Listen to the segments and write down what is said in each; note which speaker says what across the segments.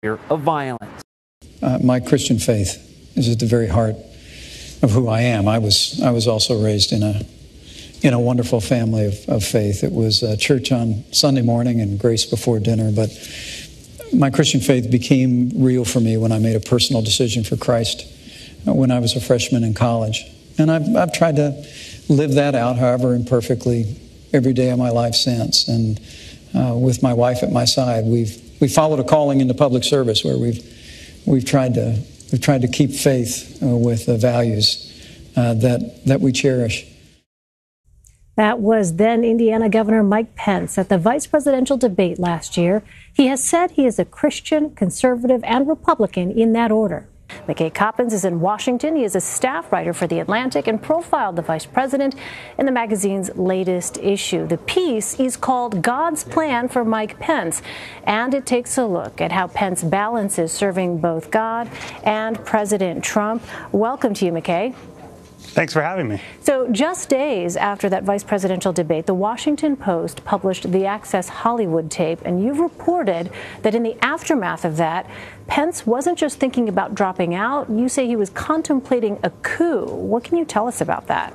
Speaker 1: of violence.
Speaker 2: My Christian faith is at the very heart of who I am. I was also raised in a wonderful family of faith. It was church on Sunday morning and grace before dinner, but my Christian faith became real for me when I made a personal decision for Christ when I was a freshman in college. And I've tried to live that out, however imperfectly, every day of my life since. And with my wife at my side, we followed a calling into public service where we've tried to keep faith with the values that we cherish.
Speaker 3: That was then Indiana Governor Mike Pence at the vice presidential debate last year. He has said he is a Christian, conservative, and Republican in that order. McKay Coppins is in Washington. He is a staff writer for The Atlantic and profiled the vice president in the magazine's latest issue. The piece is called God's Plan for Mike Pence, and it takes a look at how Pence balances serving both God and President Trump. Welcome to you, McKay.
Speaker 4: Thanks for having me.
Speaker 3: So just days after that vice presidential debate, the Washington Post published the Access Hollywood tape, and you've reported that in the aftermath of that, Pence wasn't just thinking about dropping out. You say he was contemplating a coup. What can you tell us about that?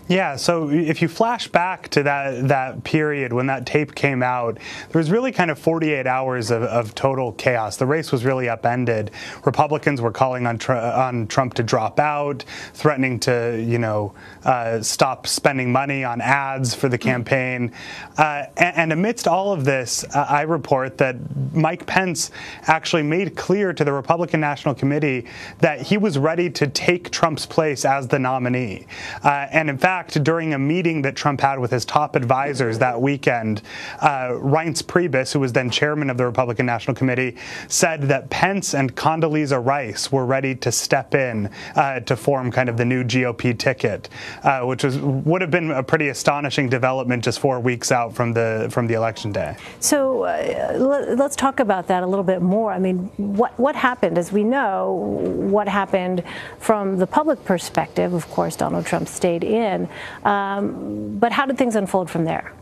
Speaker 4: Yeah, so if you flash back to that period when that tape came out, there was really kind of 48 hours of total chaos. The race was really upended. Republicans were calling on Trump to drop out, threatening to, stop spending money on ads for the campaign. And amidst all of this, I report that Mike Pence actually made clear to the Republican National Committee that he was ready to take Trump's place as the nominee. And in fact, during a meeting that Trump had with his top advisors that weekend, Reince Priebus, who was then chairman of the Republican National Committee, said that Pence and Condoleezza Rice were ready to step in to form kind of the new GOP ticket, which would have been a pretty astonishing development just 4 weeks out from the election day.
Speaker 3: So let's talk about that a little bit more. I mean, what happened? As we know, what happened from the public perspective, of course, Donald Trump stayed in. But how did things unfold from there?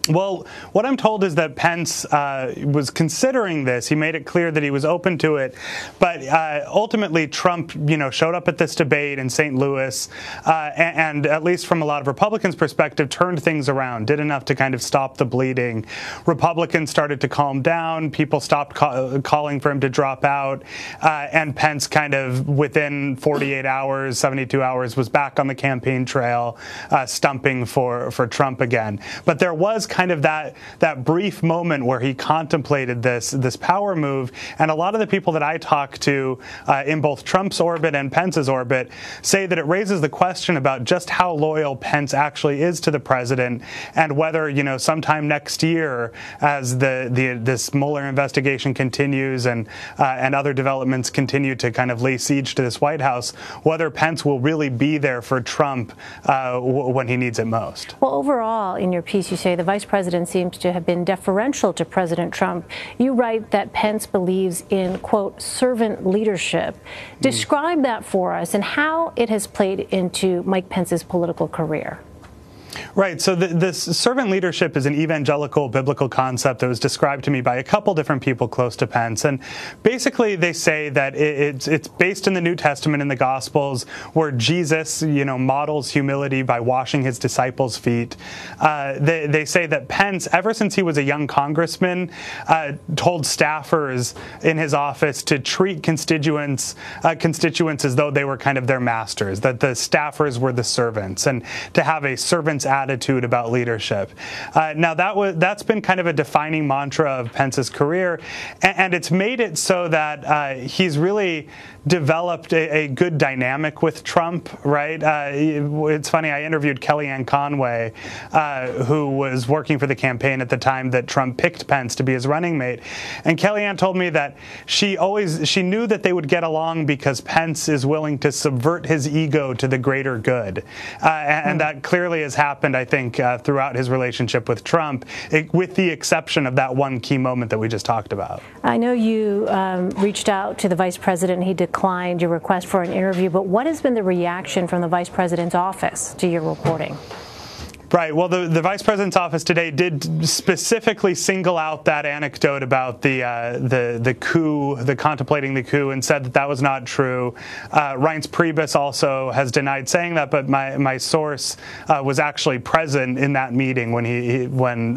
Speaker 4: Well, what I'm told is that Pence was considering this. He made it clear that he was open to it. But ultimately, Trump, showed up at this debate in St. Louis and at least from a lot of Republicans' perspective, turned things around, did enough to kind of stop the bleeding. Republicans started to calm down. People stopped calling for him to drop out. And Pence kind of within 48 hours, 72 hours, was back on the campaign trail, stumping for Trump again. But there was kind of that brief moment where he contemplated this power move, and a lot of the people that I talk to in both Trump's orbit and Pence's orbit say that it raises the question about just how loyal Pence actually is to the president, and whether sometime next year, as this Mueller investigation continues and other developments continue to kind of lay siege to this White House, whether Pence will really be there for Trump when he needs it most.
Speaker 3: Well, overall, in your piece, you say the vice president seems to have been deferential to President Trump. You write that Pence believes in, quote, servant leadership. Describe that for us and how it has played into Mike Pence's political career.
Speaker 4: Right. So this servant leadership is an evangelical biblical concept that was described to me by a couple different people close to Pence. And basically they say that it's based in the New Testament, in the Gospels, where Jesus, models humility by washing his disciples' feet. They say that Pence, ever since he was a young congressman, told staffers in his office to treat constituents as though they were kind of their masters, that the staffers were the servants, and to have a servant's attitude about leadership. Now that's been kind of a defining mantra of Pence's career, and it's made it so that he's really developed a good dynamic with Trump, right? It's funny, I interviewed Kellyanne Conway, who was working for the campaign at the time that Trump picked Pence to be his running mate. And Kellyanne told me that she knew that they would get along because Pence is willing to subvert his ego to the greater good. And that clearly has happened, I think, throughout his relationship with Trump, with the exception of that one key moment that we just talked about.
Speaker 3: I know you reached out to the vice president. He declined your request for an interview, but what has been the reaction from the vice president's office to your reporting?
Speaker 4: Right. Well, the vice president's office today did specifically single out that anecdote about the coup, the contemplating the coup, and said that that was not true. Reince Priebus also has denied saying that, but my source was actually present in that meeting when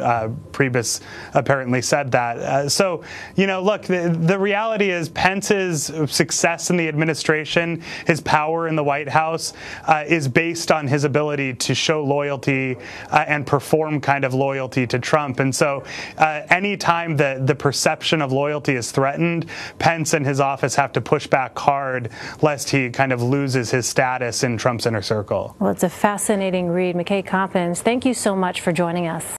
Speaker 4: Priebus apparently said that. So, look, the reality is Pence's success in the administration, his power in the White House, is based on his ability to show loyalty and perform kind of loyalty to Trump. And so anytime the perception of loyalty is threatened, Pence and his office have to push back hard lest he kind of loses his status in Trump's inner circle.
Speaker 3: Well, it's a fascinating read. McKay Coppins, thank you so much for joining us.